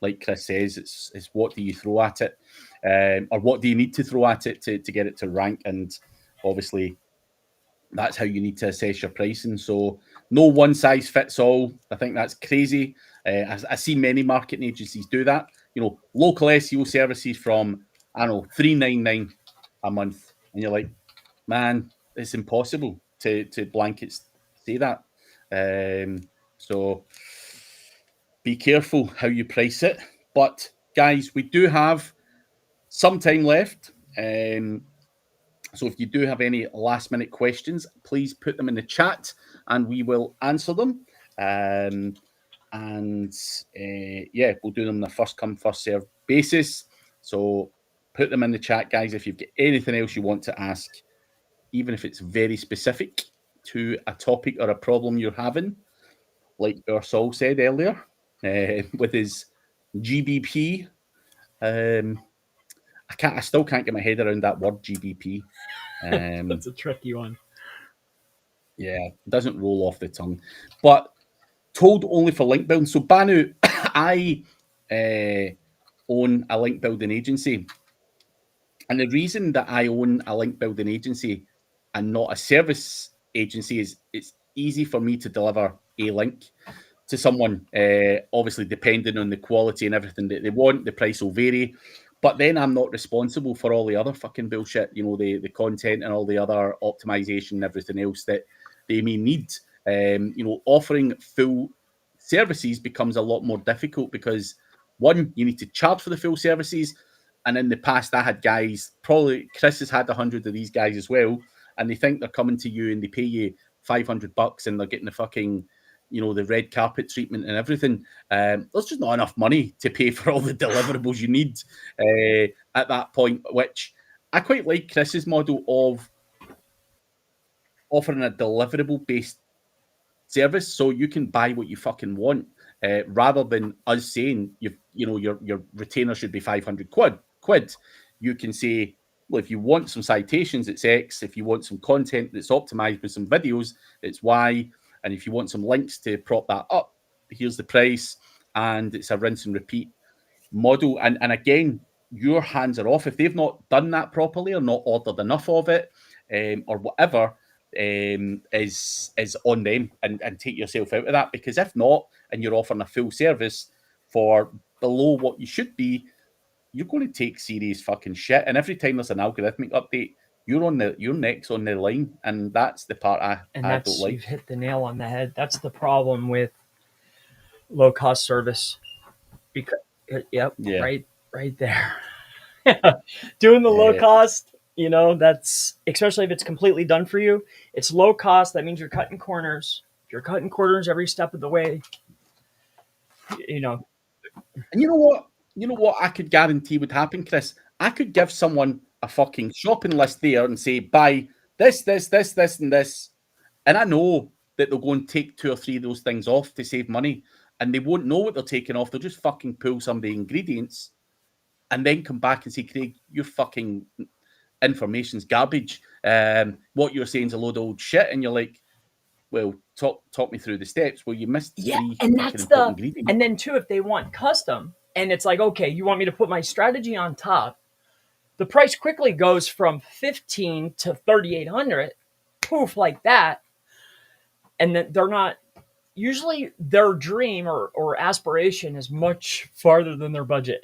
like Chris says, it's what do you throw at it, or what do you need to throw at it to get it to rank? And obviously, that's how you need to assess your pricing. So no one size fits all. I think that's crazy. I see many marketing agencies do that. Local SEO services from, I don't know, $3.99 a month, and you're like, man, it's impossible to blanket say that. So be careful how you price it. But guys, we do have some time left. So if you do have any last minute questions, please put them in the chat and we will answer them. and yeah, we'll do them on a first come, first serve basis. So put them in the chat, guys, if you've got anything else you want to ask, even if it's very specific to a topic or a problem you're having, like our Saul said earlier, with his GBP. I still can't get my head around that word GBP. That's a tricky one. Yeah, it doesn't roll off the tongue. But told only for link building. So Banu, I own a link building agency. And the reason that I own a link building agency and not a service agency is it's easy for me to deliver a link to someone, obviously depending on the quality and everything that they want. The price will vary. But then I'm not responsible for all the other fucking bullshit, the content and all the other optimization and everything else that they may need. Offering full services becomes a lot more difficult because, one, you need to charge for the full services. And in the past, I had guys, probably Chris has had 100 of these guys as well, and they think they're coming to you and they pay you $500 and they're getting the fucking, the red carpet treatment and everything. There's just not enough money to pay for all the deliverables you need at that point, which I quite like Chris's model of offering a deliverable-based service so you can buy what you fucking want, rather than us saying your retainer should be 500 quid. You can say, well, if you want some citations, it's X. If you want some content that's optimized with some videos, it's Y. And if you want some links to prop that up, here's the price. And it's a rinse and repeat model. And again, your hands are off. If they've not done that properly or not ordered enough of it, or whatever, is on them, and take yourself out of that. Because if not, and you're offering a full service for below what you should be, you're going to take serious fucking shit. And every time there's an algorithmic update, your neck's on the line, and that's the part I don't like. You've hit the nail on the head. That's the problem with low cost service. Because Yeah. right there. Doing the low cost, that's, especially if it's completely done for you, it's low cost. That means you're cutting corners. If you're cutting corners every step of the way, And you know what I could guarantee would happen, Chris? I could give someone a fucking shopping list there and say, buy this, and this. And I know that they'll go and take 2 or 3 of those things off to save money. And they won't know what they're taking off. They'll just fucking pull some of the ingredients and then come back and say, Craig, your fucking information's garbage. What you're saying is a load of old shit. And you're like, well, talk me through the steps. Well, you missed 3 and that's ingredients. And then 2, if they want custom, and it's like, okay, you want me to put my strategy on top, the price quickly goes from 15 to 3,800, poof, like that. And then they're not, usually their dream or aspiration is much farther than their budget,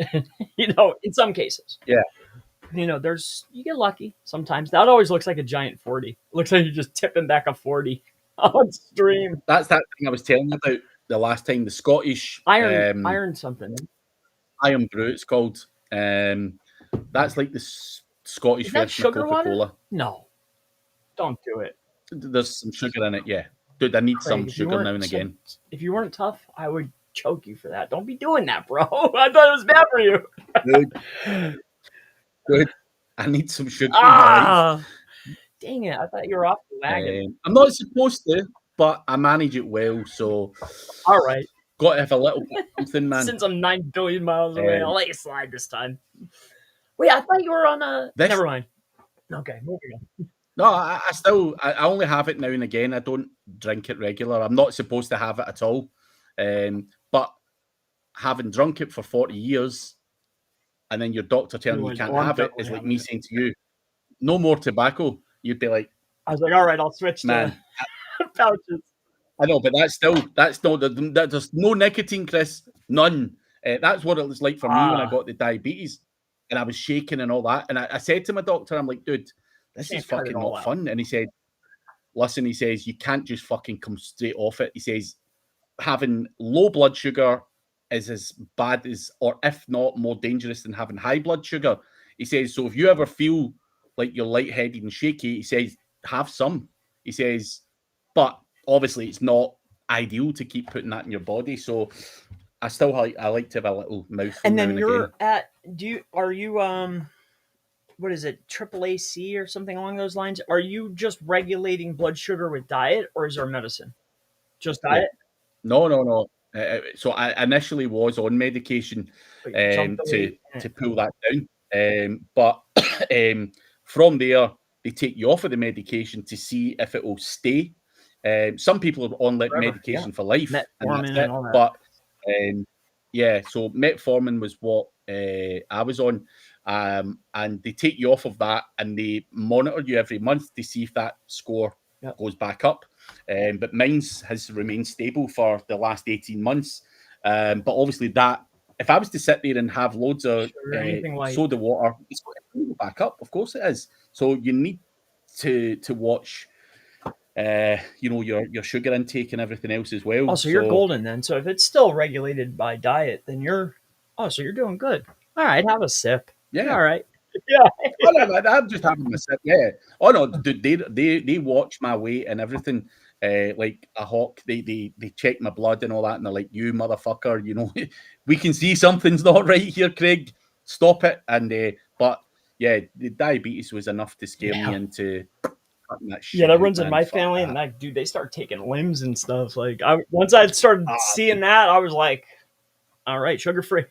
in some cases. Yeah. You get lucky sometimes. That always looks like a giant 40. It looks like you're just tipping back a 40 on stream. That's that thing I was telling you about the last time, the Scottish iron something. Iron Brew, it's called. That's like the Scottish version of Coca-Cola. Water? No. Don't do it. There's some sugar in it, yeah. Dude, I need some sugar now and again. If you weren't tough, I would choke you for that. Don't be doing that, bro. I thought it was bad for you. Good. I need some sugar in my life. Dang it. I thought you were off the wagon. I'm not supposed to, but I manage it well, so... All right. Got to have a little bit of something, man. Since I'm 9 billion miles away, I'll let you slide this time. Wait, I thought you were on a... Never mind. Okay, moving on. No, I only have it now and again. I don't drink it regular. I'm not supposed to have it at all. But having drunk it for 40 years, and then your doctor telling you can't have it, is like me saying to you, no more tobacco. You'd be like... I was like, all right, I'll switch to pouches. I know, but that's not, there's no nicotine, Chris. None. That's what it was like for me when I got the diabetes. And I was shaking and all that. And I said to my doctor, I'm like, dude, this is fucking not fun. And he said, listen, he says, you can't just fucking come straight off it. He says, having low blood sugar is as bad as, or if not more dangerous than having high blood sugar. He says, so if you ever feel like you're lightheaded and shaky, he says, have some. He says, but obviously it's not ideal to keep putting that in your body. So I still I like to have a little mouthful And now then and you're again. at are you what is it, AAC or something along those lines? Are you just regulating blood sugar with diet, or is there medicine? Just diet? No. So I initially was on medication But you jumped the weight to pull that down. But from there, they take you off of the medication to see if it will stay. Some people are on forever. medication for life, and that's Metformin it. and all that. But yeah, so metformin was what I was on. And they take you off of that and they monitor you every month to see if that score goes back up. But mine's has remained stable for the last 18 months. But obviously that, if I was to sit there and have loads of soda water, it's going to go back up. Of course it is. So you need to watch your sugar intake and everything else as well. Oh, so you're golden then. So if it's still regulated by diet, then you're doing good. All right, have a sip. Yeah. All right. Yeah. Oh, no, I'm just having a sip. Yeah. Oh no, dude, they watch my weight and everything. Like a hawk, they check my blood and all that, and they're like, "You motherfucker, we can see something's not right here, Craig. Stop it." And but yeah, the diabetes was enough to scare me into cutting that shit. Yeah, that runs out, in man. my Fuck family, that. and dude, they start taking limbs and stuff. Like, once I started seeing that, I was like, "All right, sugar free."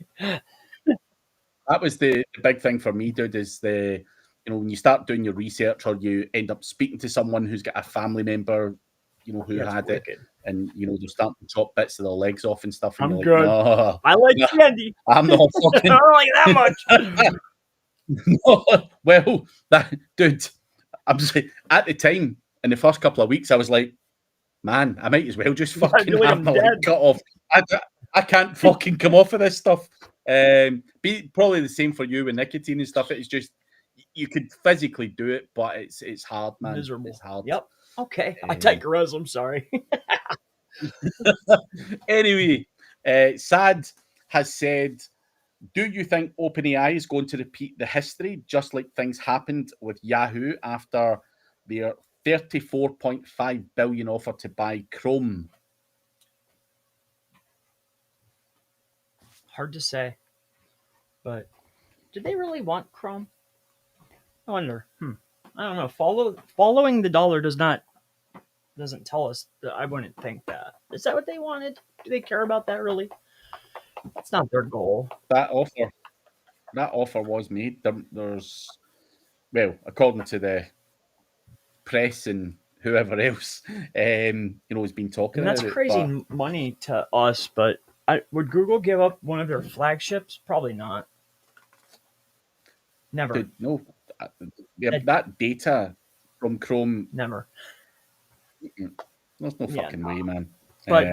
That was the big thing for me, dude, is when you start doing your research or you end up speaking to someone who's got a family member, who had it, and, they're starting to chop bits of their legs off and stuff. And I'm you're good. like, no, I like candy. I'm not fucking. I don't like that much. No, well, dude, I'm just, at the time, in the first couple of weeks, I was like, man, I might as well just fucking like have I'm my dead. leg cut off. I can't fucking come off of this stuff. Be probably the same for you with nicotine and stuff. It's just you could physically do it, but it's hard, man. Miserable. It's hard. Yep. Okay. I digress. I'm sorry. Anyway, Sad has said, do you think OpenAI is going to repeat the history just like things happened with Yahoo after their $34.5 billion offer to buy Chrome? Hard to say. But did they really want Chrome? I wonder. I don't know. Following the dollar doesn't tell us. I wouldn't think that. Is that what they wanted? Do they care about that really? That's not their goal. That offer was made. There's, well, according to the press and whoever else, has been talking And about it. That's crazy money to us, but would Google give up one of their flagships? Probably not. Never. Dude, no. That data from Chrome. Never. There's no fucking way, man. But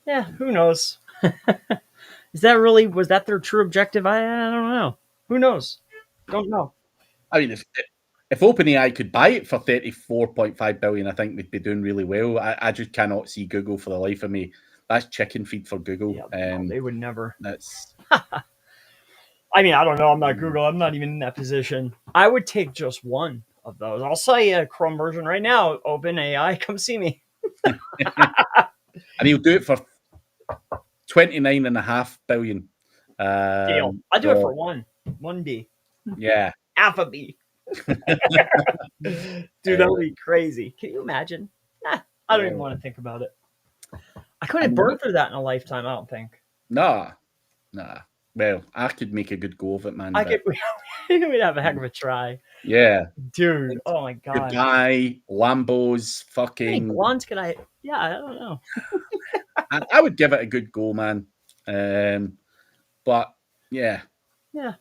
yeah, who knows? Was that their true objective? I don't know. Who knows? Don't know. I mean, if OpenAI could buy it for $34.5 billion, I think they'd be doing really well. I just cannot see Google for the life of me. That's chicken feed for Google. Yeah, no, they would never. That's. I mean, I don't know. I'm not Google. I'm not even in that position. I would take just one of those. I'll sell you a Chrome version right now. OpenAI, come see me. And he'll do it for $29.5 billion. Deal. I'll do it for one B. Yeah. Half a B. Dude, that would be crazy. Can you imagine? I don't even want to think about it. I couldn't burn through that in a lifetime, I don't think. Nah. Well, I could make a good go of it, man. We'd have a heck of a try. Yeah. Dude, oh my God. Goodbye, Lambos, fucking. How many blondes could I? Yeah, I don't know. I would give it a good go, man. But yeah. Yeah.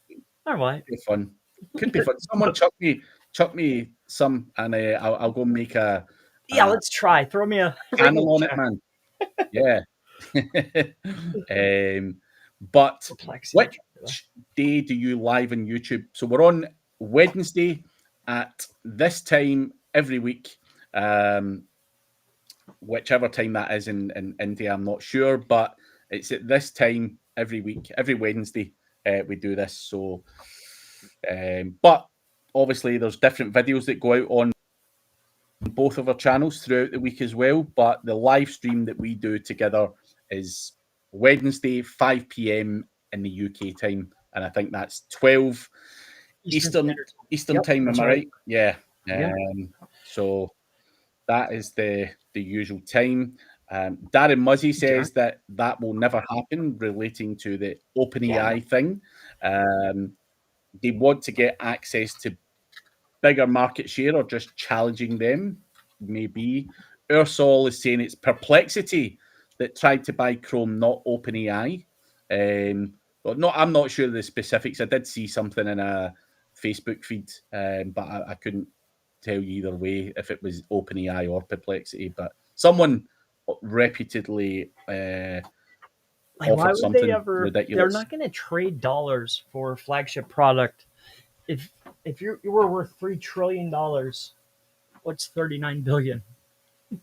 All right. Could be fun. Someone chuck me some, and I'll go make a. Yeah, let's try. Throw me a panel on it, man. Yeah. But which day do you live on YouTube? So we're on Wednesday at this time every week. Whichever time that is in India, I'm not sure, but it's at this time every week, every Wednesday we do this. So, but obviously there's different videos that go out on both of our channels throughout the week as well, but the live stream that we do together is Wednesday, 5 p.m. in the UK time, and I think that's 12 Eastern Yep, time. Am that's I right? right? Yeah. Yeah. So that is the usual time. Darren Muzzy says that will never happen relating to the OpenAI thing. They want to get access to bigger market share or just challenging them, maybe. Ursol is saying it's Perplexity that tried to buy Chrome, not OpenAI. But I'm not sure of the specifics. I did see something in a Facebook feed, but I couldn't tell you either way if it was OpenAI or Perplexity. But someone reputedly Like, why offered would something they ever? ridiculous. They're not going to trade dollars for a flagship product. If you were worth $3 trillion, what's 39 billion?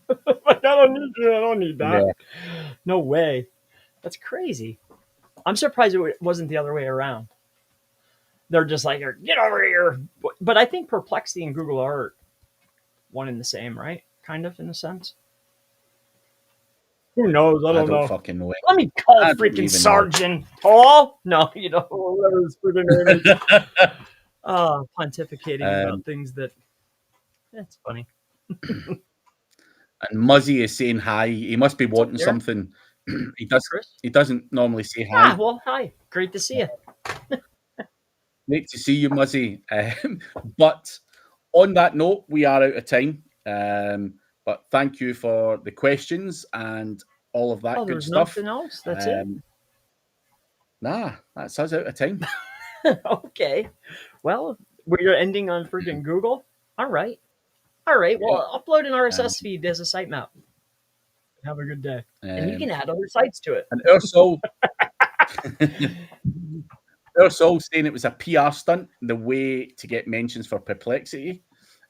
Like, I don't need that. Yeah. No way. That's crazy. I'm surprised it wasn't the other way around. They're just like, get over here. But I think Perplexity and Google are one and the same, right? Kind of, in a sense. Who knows? I don't know. Fucking know it. Let me call I don't freaking even Sergeant Paul. No, you know, whatever his freaking name is. Pontificating about things that. It's funny. And Muzzy is saying hi. He must be wanting there? something. Chris? He doesn't normally say hi. Well, hi. Great to see you. Great to see you, Muzzy. But on that note, we are out of time. But thank you for the questions and all of that good There's stuff. nothing else. That's it. Nah, that's us out of time. Okay. Well, we're ending on freaking Google. All right. Well, upload an RSS feed as a sitemap. Have a good day. And you can add other sites to it. And Ursol saying it was a PR stunt, the way to get mentions for Perplexity.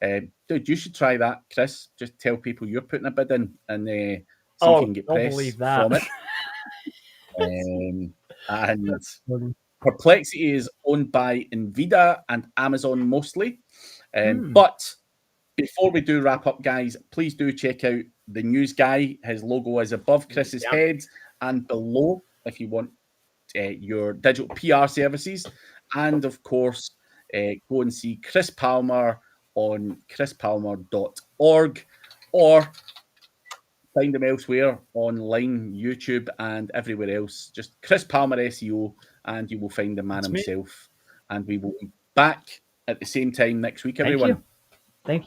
Dude, you should try that, Chris. Just tell people you're putting a bid in, and see if you can get press believe that. from it. And Perplexity is owned by Nvidia and Amazon mostly. But before we do wrap up, guys, please do check out the news guy. His logo is above Chris's head and below if you want your digital PR services. And of course, go and see Chris Palmer on chrispalmer.org or find him elsewhere online, YouTube and everywhere else. Just Chris Palmer SEO and you will find the man himself. And we will be back at the same time next week, everyone. Thank you.